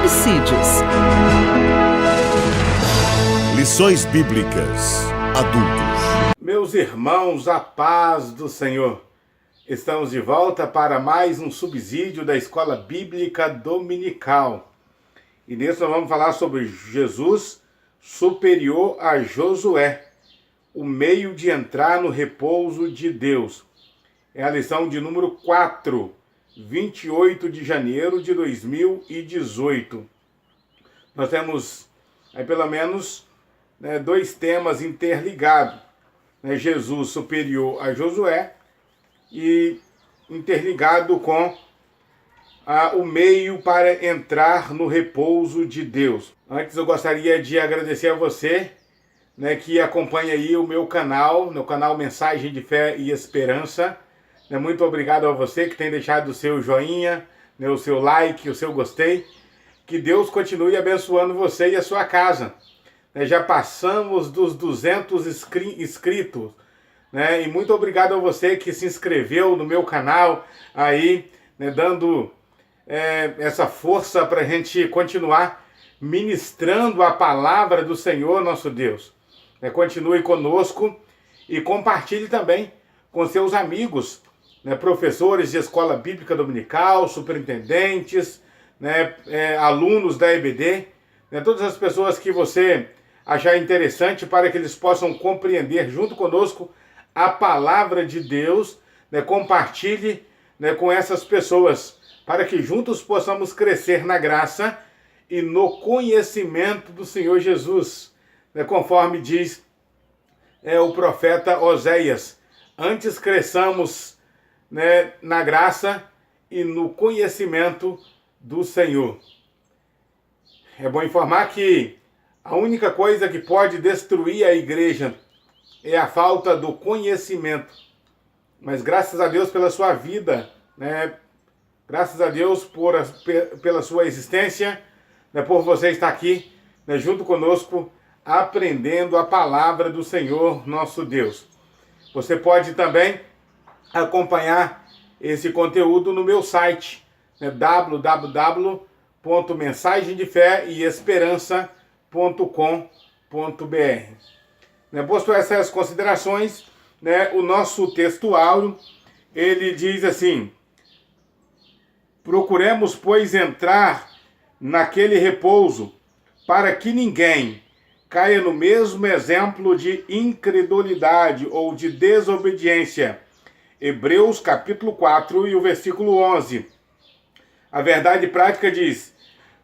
subsídios. Lições Bíblicas Adultos. Meus irmãos, a paz do Senhor. Estamos de volta para mais um subsídio da Escola Bíblica Dominical. E nesse nós vamos falar sobre Jesus superior a Josué, o meio de entrar no repouso de Deus. É a lição de número 4, 28 de janeiro de 2018. Nós temos aí pelo menos dois temas interligados. Jesus superior a Josué e interligado com o meio para entrar no repouso de Deus. Antes eu gostaria de agradecer a você que acompanha aí o meu canal, no canal Mensagem de Fé e Esperança. Muito obrigado a você que tem deixado o seu joinha, o seu like, o seu gostei. Que Deus continue abençoando você e a sua casa. Já passamos dos 200 inscritos. E muito obrigado a você que se inscreveu no meu canal aí, dando essa força para a gente continuar ministrando a palavra do Senhor nosso Deus. Continue conosco e compartilhe também com seus amigos, professores de escola bíblica dominical, superintendentes, alunos da EBD, todas as pessoas que você achar interessante para que eles possam compreender junto conosco a palavra de Deus. Compartilhe com essas pessoas para que juntos possamos crescer na graça e no conhecimento do Senhor Jesus, conforme diz o profeta Oséias: antes cresçamos na graça e no conhecimento do Senhor. É bom informar que a única coisa que pode destruir a igreja é a falta do conhecimento. Mas graças a Deus pela sua vida, graças a Deus pela sua existência, por você estar aqui junto conosco, aprendendo a palavra do Senhor nosso Deus. Você pode também acompanhar esse conteúdo no meu site, www.mensagemdeFéEesperança.com.br. Posto essas considerações, o nosso texto áureo, ele diz assim: procuremos, pois, entrar naquele repouso, para que ninguém caia no mesmo exemplo de incredulidade ou de desobediência. Hebreus capítulo 4 e o versículo 11. A verdade prática diz: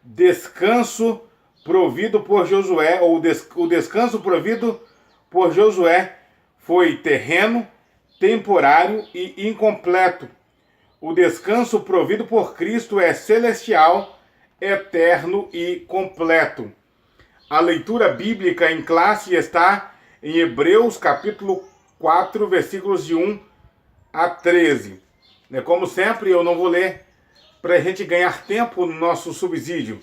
descanso provido por Josué, ou o descanso provido por Josué foi terreno, temporário e incompleto. O descanso provido por Cristo é celestial, eterno e completo. A leitura bíblica em classe está em Hebreus capítulo 4, versículos de 1 a 13. Como sempre, eu não vou ler para a gente ganhar tempo no nosso subsídio.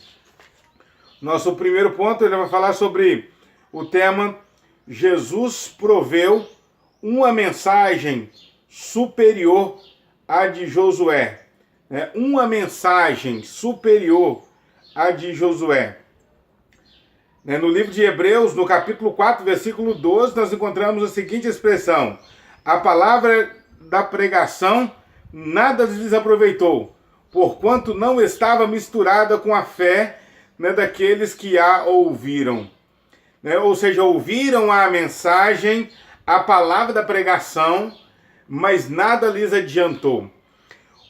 Nosso primeiro ponto, ele vai falar sobre o tema: Jesus proveu uma mensagem superior à de Josué. Uma mensagem superior à de Josué. No livro de Hebreus, no capítulo 4, versículo 12, nós encontramos a seguinte expressão: a palavra da pregação nada lhes aproveitou, porquanto não estava misturada com a fé daqueles que a ouviram. Ou seja, ouviram a mensagem, a palavra da pregação, mas nada lhes adiantou.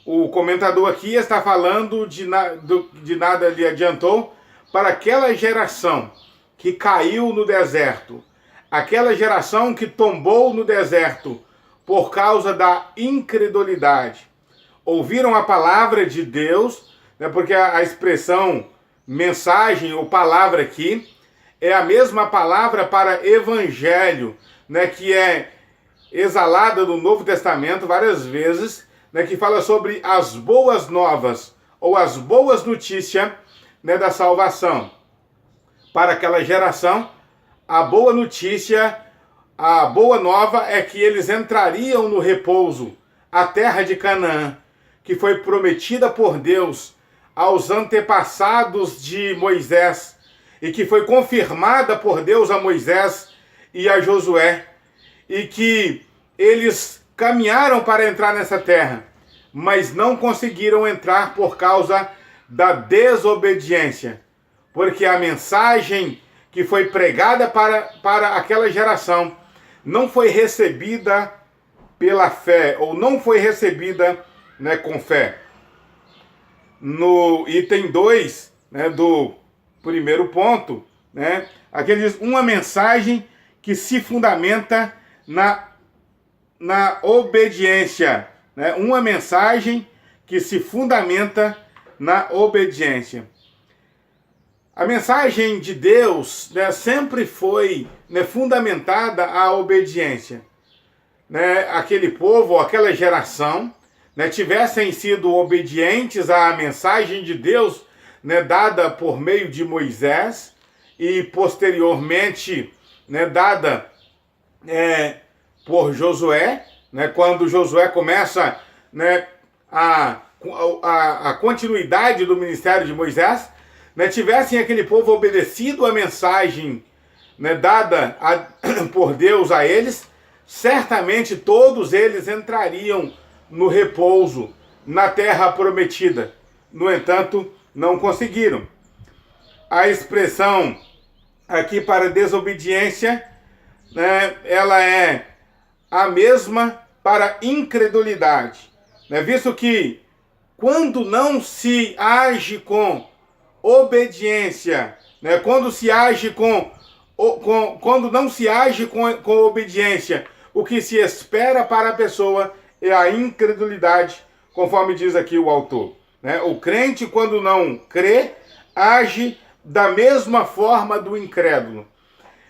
O comentador aqui está falando de nada lhe adiantou para aquela geração que caiu no deserto, aquela geração que tombou no deserto por causa da incredulidade. Ouviram a palavra de Deus, porque a expressão mensagem ou palavra aqui é a mesma palavra para evangelho, que é exalada no Novo Testamento várias vezes, que fala sobre as boas novas ou as boas notícias da salvação. Para aquela geração, a boa notícia, a boa nova é que eles entrariam no repouso, a terra de Canaã, que foi prometida por Deus aos antepassados de Moisés e que foi confirmada por Deus a Moisés e a Josué, e que eles caminharam para entrar nessa terra, mas não conseguiram entrar por causa da desobediência, porque a mensagem que foi pregada para aquela geração não foi recebida pela fé, ou não foi recebida, né, com fé. No item 2, né, do primeiro ponto, né, aqui diz uma mensagem que se fundamenta na obediência, né, uma mensagem que se fundamenta na obediência. A mensagem de Deus, né, sempre foi, né, fundamentada à obediência. Né, aquele povo, aquela geração, né, tivessem sido obedientes à mensagem de Deus, né, dada por meio de Moisés e posteriormente, né, dada por Josué, né, quando Josué começa, né, a continuidade do ministério de Moisés, né, tivessem aquele povo obedecido à mensagem, né, dada por Deus a eles, certamente todos eles entrariam no repouso, na terra prometida. No entanto, não conseguiram. A expressão aqui para desobediência, né, ela é a mesma para incredulidade, né, visto que quando não se age com obediência, né, quando não se age com obediência, o que se espera para a pessoa é a incredulidade, conforme diz aqui o autor. Né? O crente, quando não crê, age da mesma forma do incrédulo.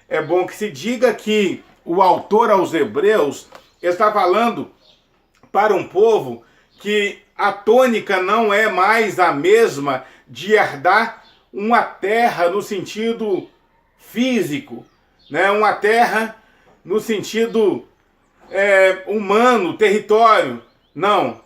É bom que se diga que o autor aos Hebreus está falando para um povo que a tônica não é mais a mesma de herdar uma terra no sentido físico, né? Uma terra no sentido humano, território. Não.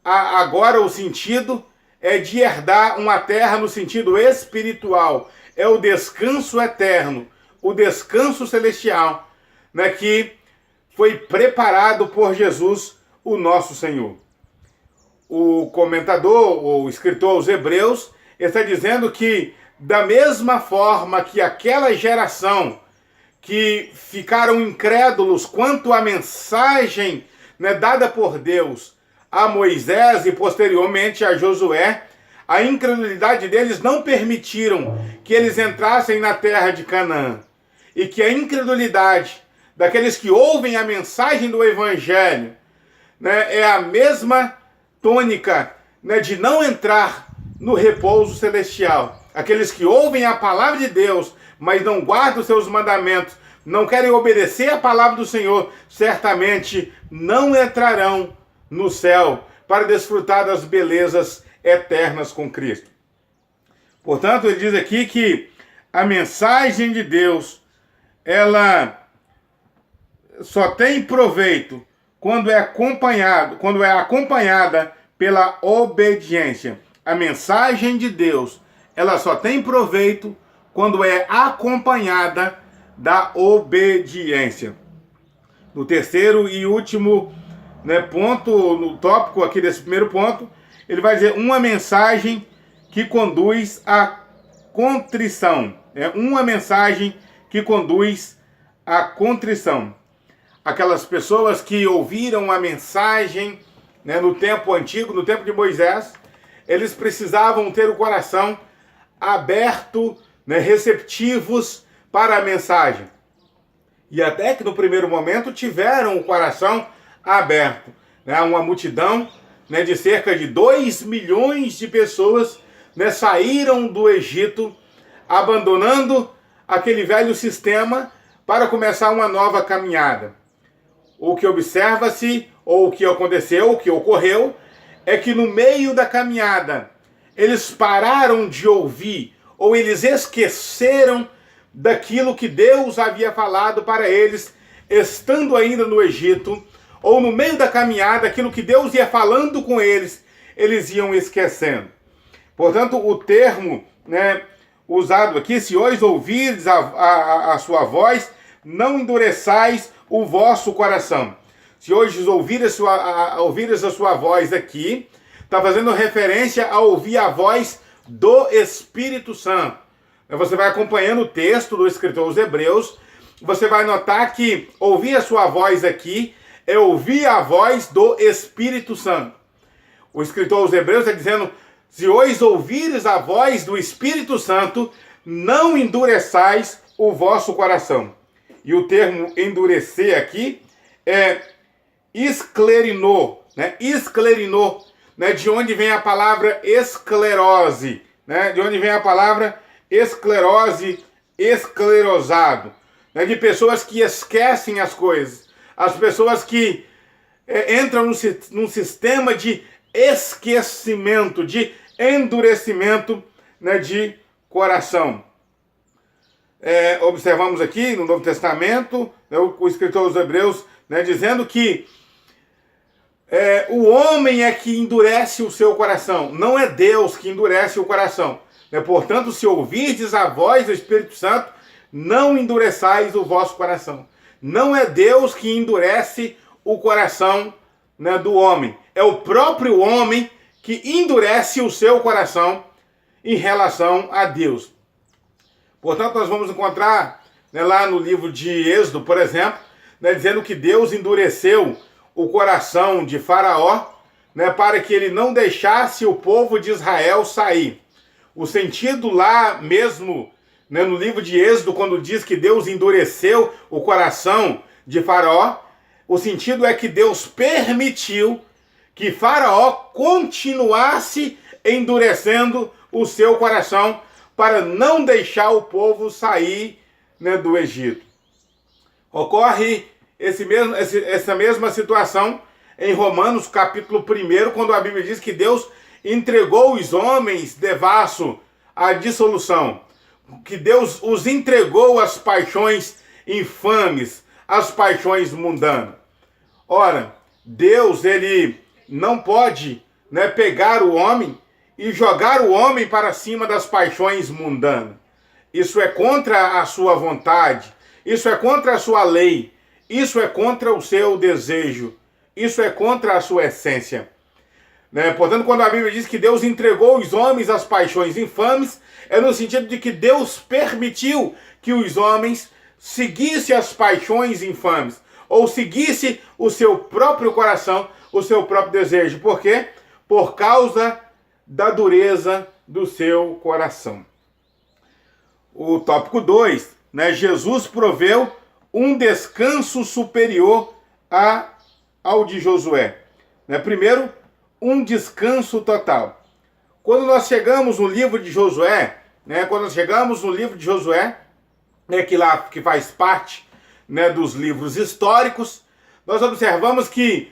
Agora o sentido é de herdar uma terra no sentido espiritual. É o descanso eterno, o descanso celestial, né, que foi preparado por Jesus, o nosso Senhor. O comentador, o escritor aos Hebreus, está dizendo que da mesma forma que aquela geração que ficaram incrédulos quanto à mensagem, né, dada por Deus a Moisés e posteriormente a Josué, a incredulidade deles não permitiram que eles entrassem na terra de Canaã. E que a incredulidade daqueles que ouvem a mensagem do Evangelho, né, é a mesma tônica, né, de não entrar no repouso celestial. Aqueles que ouvem a palavra de Deus, mas não guardam os seus mandamentos, não querem obedecer a palavra do Senhor, certamente não entrarão no céu para desfrutar das belezas eternas com Cristo. Portanto, ele diz aqui que a mensagem de Deus, ela só tem proveito quando é acompanhada pela obediência. A mensagem de Deus, ela só tem proveito quando é acompanhada da obediência. No terceiro e último, né, ponto, no tópico aqui desse primeiro ponto, ele vai dizer uma mensagem que conduz à contrição. É uma mensagem que conduz à contrição. Aquelas pessoas que ouviram a mensagem, né, no tempo antigo, no tempo de Moisés, eles precisavam ter o coração aberto, né, receptivos para a mensagem. E até que no primeiro momento tiveram o coração aberto. Né, uma multidão, né, de cerca de 2 milhões de pessoas, né, saíram do Egito, abandonando aquele velho sistema para começar uma nova caminhada. O que observa-se, ou o que aconteceu, o que ocorreu, é que no meio da caminhada, eles pararam de ouvir, ou eles esqueceram daquilo que Deus havia falado para eles, estando ainda no Egito, ou no meio da caminhada, aquilo que Deus ia falando com eles, eles iam esquecendo. Portanto, o termo, né, usado aqui, se hoje ouvirdes a sua voz, não endureçais o vosso coração. Se hoje ouvirdes a sua voz aqui, está fazendo referência a ouvir a voz do Espírito Santo. Você vai acompanhando o texto do escritor aos Hebreus, você vai notar que ouvir a sua voz aqui é ouvir a voz do Espírito Santo. O escritor aos Hebreus está dizendo: se hoje ouvires a voz do Espírito Santo, não endureçais o vosso coração. E o termo endurecer aqui é esclerinou, né? Esclerinou, né? De onde vem a palavra esclerose, né? De onde vem a palavra esclerose, esclerosado, né? De pessoas que esquecem as coisas, as pessoas que entram num sistema de esquecimento, de endurecimento, né, de coração. Observamos aqui no Novo Testamento, né, o escritor aos Hebreus, né, dizendo que o homem é que endurece o seu coração, não é Deus que endurece o coração. Né? Portanto, se ouvirdes a voz do Espírito Santo, não endureçais o vosso coração. Não é Deus que endurece o coração, né, do homem. É o próprio homem que endurece o seu coração em relação a Deus. Portanto, nós vamos encontrar, né, lá no livro de Êxodo, por exemplo, né, dizendo que Deus endureceu o coração de Faraó, né, para que ele não deixasse o povo de Israel sair. O sentido lá mesmo, né, no livro de Êxodo, quando diz que Deus endureceu o coração de Faraó, o sentido é que Deus permitiu que Faraó continuasse endurecendo o seu coração para não deixar o povo sair, né, do Egito. Ocorre essa mesma situação em Romanos capítulo 1, quando a Bíblia diz que Deus entregou os homens devasso à dissolução, que Deus os entregou às paixões infames, às paixões mundanas. Ora, Deus, ele não pode, né, pegar o homem e jogar o homem para cima das paixões mundanas. Isso é contra a sua vontade, isso é contra a sua lei, isso é contra o seu desejo, isso é contra a sua essência. Né? Portanto, quando a Bíblia diz que Deus entregou os homens às paixões infames, é no sentido de que Deus permitiu que os homens seguissem as paixões infames, ou seguissem o seu próprio coração, o seu próprio desejo. Por quê? Por causa da dureza do seu coração. O tópico 2, né? Jesus proveu um descanso superior ao de Josué. Né? Primeiro, um descanso total. Quando nós chegamos no livro de Josué, né? Né? Que faz parte, né, dos livros históricos, nós observamos que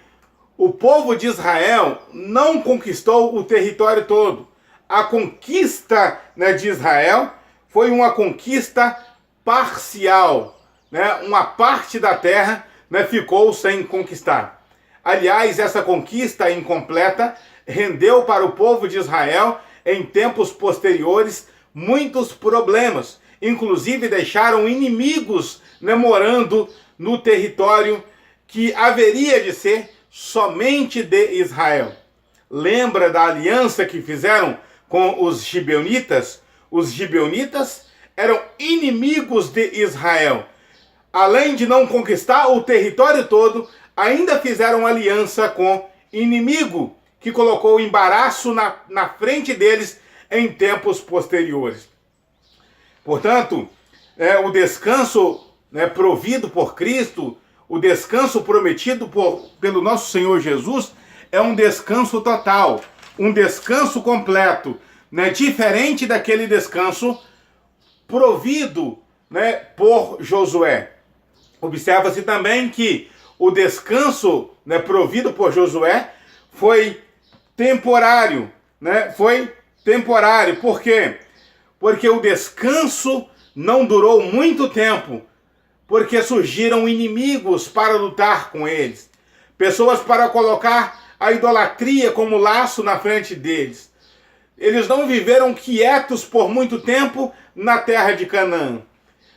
o povo de Israel não conquistou o território todo. A conquista, né, de Israel foi uma conquista parcial, né? Uma parte da terra, né, ficou sem conquistar. Aliás, essa conquista incompleta rendeu para o povo de Israel, em tempos posteriores, muitos problemas. Inclusive deixaram inimigos, né, morando no território que haveria de ser somente de Israel. Lembra da aliança que fizeram com os gibeonitas? Os gibeonitas eram inimigos de Israel. Além de não conquistar o território todo, ainda fizeram aliança com inimigo, que colocou embaraço na frente deles em tempos posteriores. Portanto, o descanso, né, provido por Cristo, o descanso prometido pelo nosso Senhor Jesus, é um descanso total, um descanso completo, né, diferente daquele descanso provido, né, por Josué. Observa-se também que o descanso, né, provido por Josué foi temporário, né? Foi temporário. Por quê? Porque o descanso não durou muito tempo, porque surgiram inimigos para lutar com eles, pessoas para colocar a idolatria como laço na frente deles. Eles não viveram quietos por muito tempo na terra de Canaã,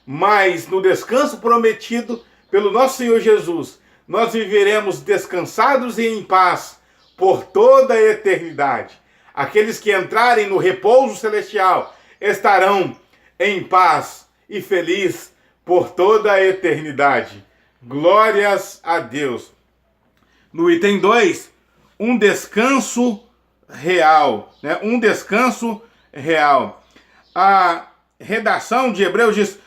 mas no descanso prometido pelo nosso Senhor Jesus, nós viveremos descansados e em paz por toda a eternidade. Aqueles que entrarem no repouso celestial estarão em paz e felizes por toda a eternidade. Glórias a Deus. No item 2, um descanso real, né? Um descanso real. A redação de Hebreus diz: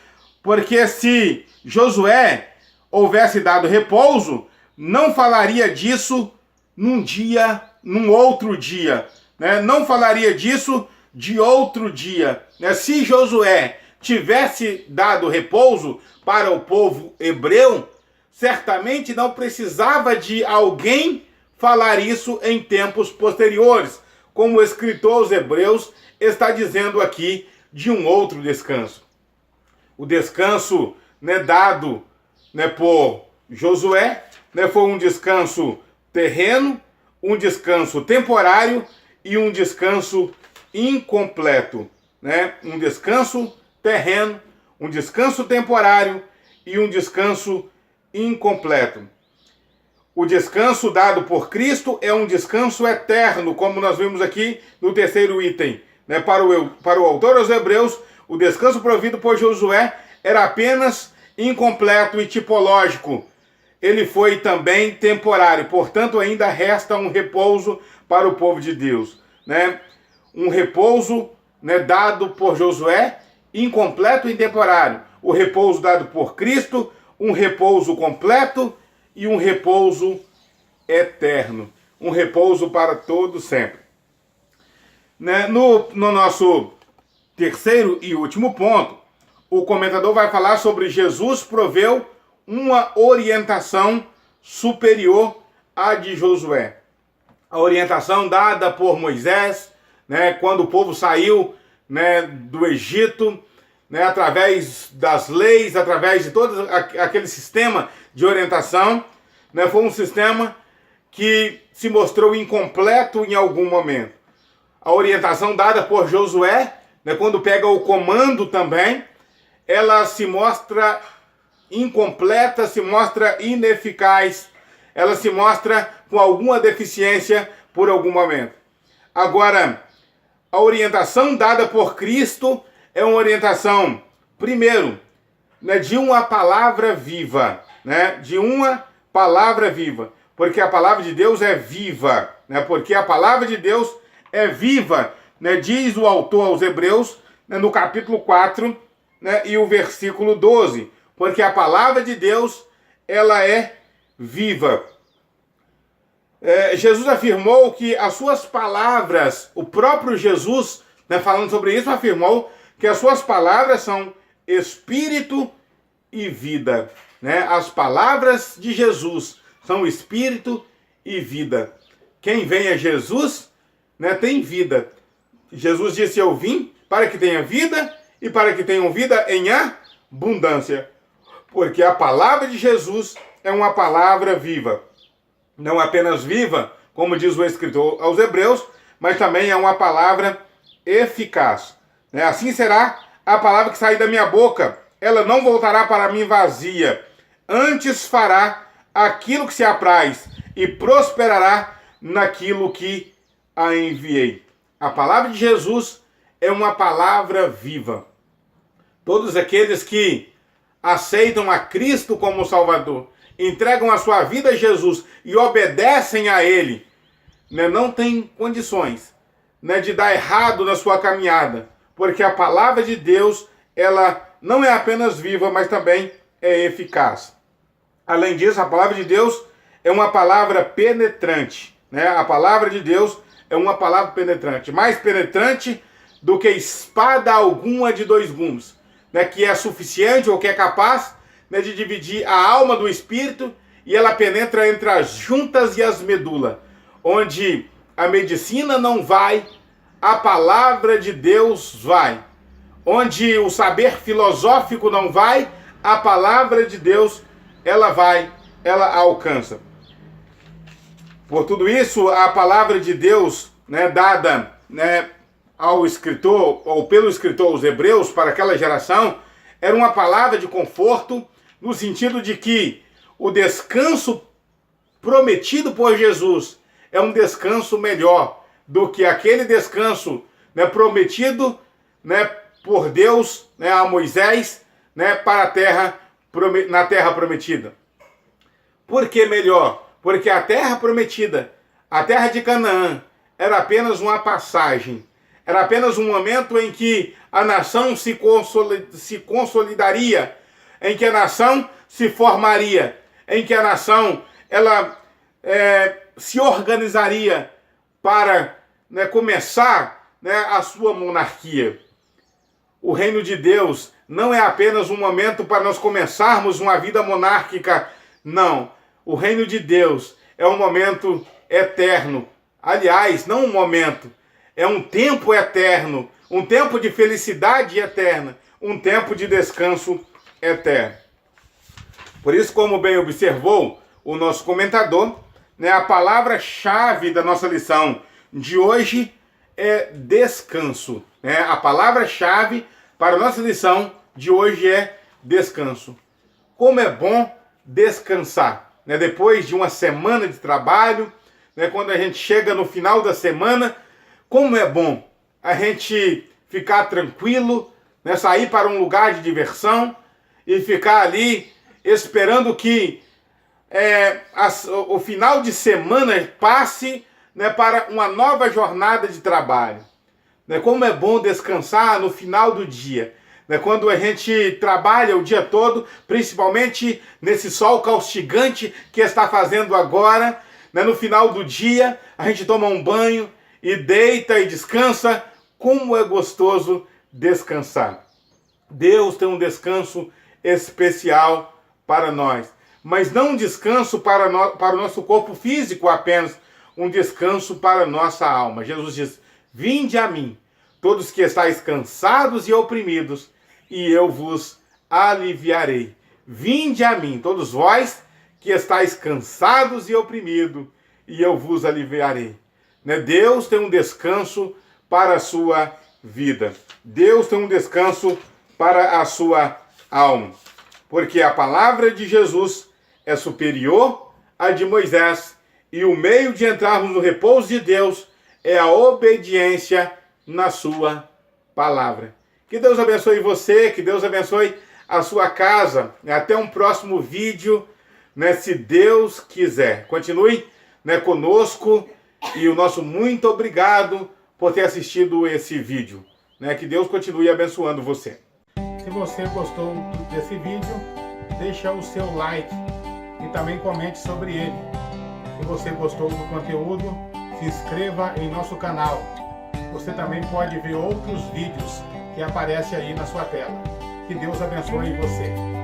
porque se Josué houvesse dado repouso, não falaria disso num outro dia, né? Não falaria disso de outro dia, né? Se Josué tivesse dado repouso para o povo hebreu, certamente não precisava de alguém falar isso em tempos posteriores, como o escritor aos Hebreus está dizendo aqui de um outro descanso. O descanso, né, dado, né, por Josué, né, foi um descanso terreno, um descanso temporário e um descanso incompleto, né? Um descanso terreno, um descanso temporário e um descanso incompleto. O descanso dado por Cristo é um descanso eterno, como nós vimos aqui no terceiro item, né? Para o autor aos Hebreus, o descanso provido por Josué era apenas incompleto e tipológico. Ele foi também temporário, portanto ainda resta um repouso para o povo de Deus, né? Um repouso, né, dado por Josué, incompleto e temporário. O repouso dado por Cristo, um repouso completo e um repouso eterno. Um repouso para todo sempre. Né? No nosso terceiro e último ponto, o comentador vai falar sobre Jesus proveu uma orientação superior à de Josué. A orientação dada por Moisés, né, quando o povo saiu, né, do Egito, né, através das leis, através de todo aquele sistema de orientação, né, foi um sistema que se mostrou incompleto em algum momento. A orientação dada por Josué, né, quando pega o comando também, ela se mostra incompleta, se mostra ineficaz, ela se mostra com alguma deficiência por algum momento. Agora, a orientação dada por Cristo é uma orientação, primeiro, né, de uma palavra viva, né, de uma palavra viva, porque a palavra de Deus é viva, né, porque a palavra de Deus é viva, né, diz o autor aos Hebreus, né, no capítulo 4, né, e o versículo 12, porque a palavra de Deus, ela é viva. Jesus afirmou que as suas palavras, o próprio Jesus, né, falando sobre isso, afirmou que as suas palavras são espírito e vida. Né? As palavras de Jesus são espírito e vida. Quem vem a Jesus, né, tem vida. Jesus disse: eu vim para que tenha vida e para que tenham vida em abundância. Porque a palavra de Jesus é uma palavra viva. Não apenas viva, como diz o escritor aos Hebreus, mas também é uma palavra eficaz. Né? Assim será a palavra que sair da minha boca. Ela não voltará para mim vazia. Antes fará aquilo que se apraz e prosperará naquilo que a enviei. A palavra de Jesus é uma palavra viva. Todos aqueles que aceitam a Cristo como Salvador, entregam a sua vida a Jesus e obedecem a Ele, né, não tem condições, né, de dar errado na sua caminhada, porque a palavra de Deus, ela não é apenas viva, mas também é eficaz. Além disso, a palavra de Deus é uma palavra penetrante, né? A palavra de Deus é uma palavra penetrante, mais penetrante do que espada alguma de dois gumes, né, que é suficiente ou que é capaz, né, de dividir a alma do espírito, e ela penetra entre as juntas e as medulas. Onde a medicina não vai, a palavra de Deus vai. Onde o saber filosófico não vai, a palavra de Deus, ela vai, ela alcança. Por tudo isso, a palavra de Deus, né, dada, né, ao escritor, ou pelo escritor aos Hebreus, para aquela geração, era uma palavra de conforto, no sentido de que o descanso prometido por Jesus é um descanso melhor do que aquele descanso, né, prometido, né, por Deus, né, a Moisés, né, para a terra, na terra prometida. Por que melhor? Porque a terra prometida, a terra de Canaã, era apenas uma passagem. Era apenas um momento em que a nação se consolidaria, em que a nação se formaria, em que a nação ela se organizaria para, né, começar, né, a sua monarquia. O reino de Deus não é apenas um momento para nós começarmos uma vida monárquica, não. O reino de Deus é um momento eterno. Aliás, não um momento, é um tempo eterno, um tempo de felicidade eterna, um tempo de descanso eterno. Por isso, como bem observou o nosso comentador, né, a palavra-chave da nossa lição de hoje é descanso. Né? A palavra-chave para a nossa lição de hoje é descanso. Como é bom descansar, né? Depois de uma semana de trabalho, né, quando a gente chega no final da semana, como é bom a gente ficar tranquilo, né, sair para um lugar de diversão e ficar ali esperando que o final de semana passe, né, para uma nova jornada de trabalho. Né, como é bom descansar no final do dia, né, quando a gente trabalha o dia todo, principalmente nesse sol caustigante que está fazendo agora, né, no final do dia a gente toma um banho e deita e descansa. Como é gostoso descansar. Deus tem um descanso especial para nós, mas não um descanso para o nosso corpo físico apenas, um descanso para a nossa alma. Jesus diz: vinde a mim, todos que estáis cansados e oprimidos, e eu vos aliviarei. Vinde a mim, todos vós que estáis cansados e oprimidos, e eu vos aliviarei. Né? Deus tem um descanso para a sua vida. Deus tem um descanso para a sua alma. Porque a palavra de Jesus é superior à de Moisés, e o meio de entrarmos no repouso de Deus é a obediência na sua palavra. Que Deus abençoe você, que Deus abençoe a sua casa. Até um próximo vídeo, né, se Deus quiser. Continue, né, conosco, e o nosso muito obrigado por ter assistido esse vídeo. Né, que Deus continue abençoando você. Se você gostou desse vídeo, deixa o seu like e também comente sobre ele. Se você gostou do conteúdo, se inscreva em nosso canal. Você também pode ver outros vídeos que aparecem aí na sua tela. Que Deus abençoe você.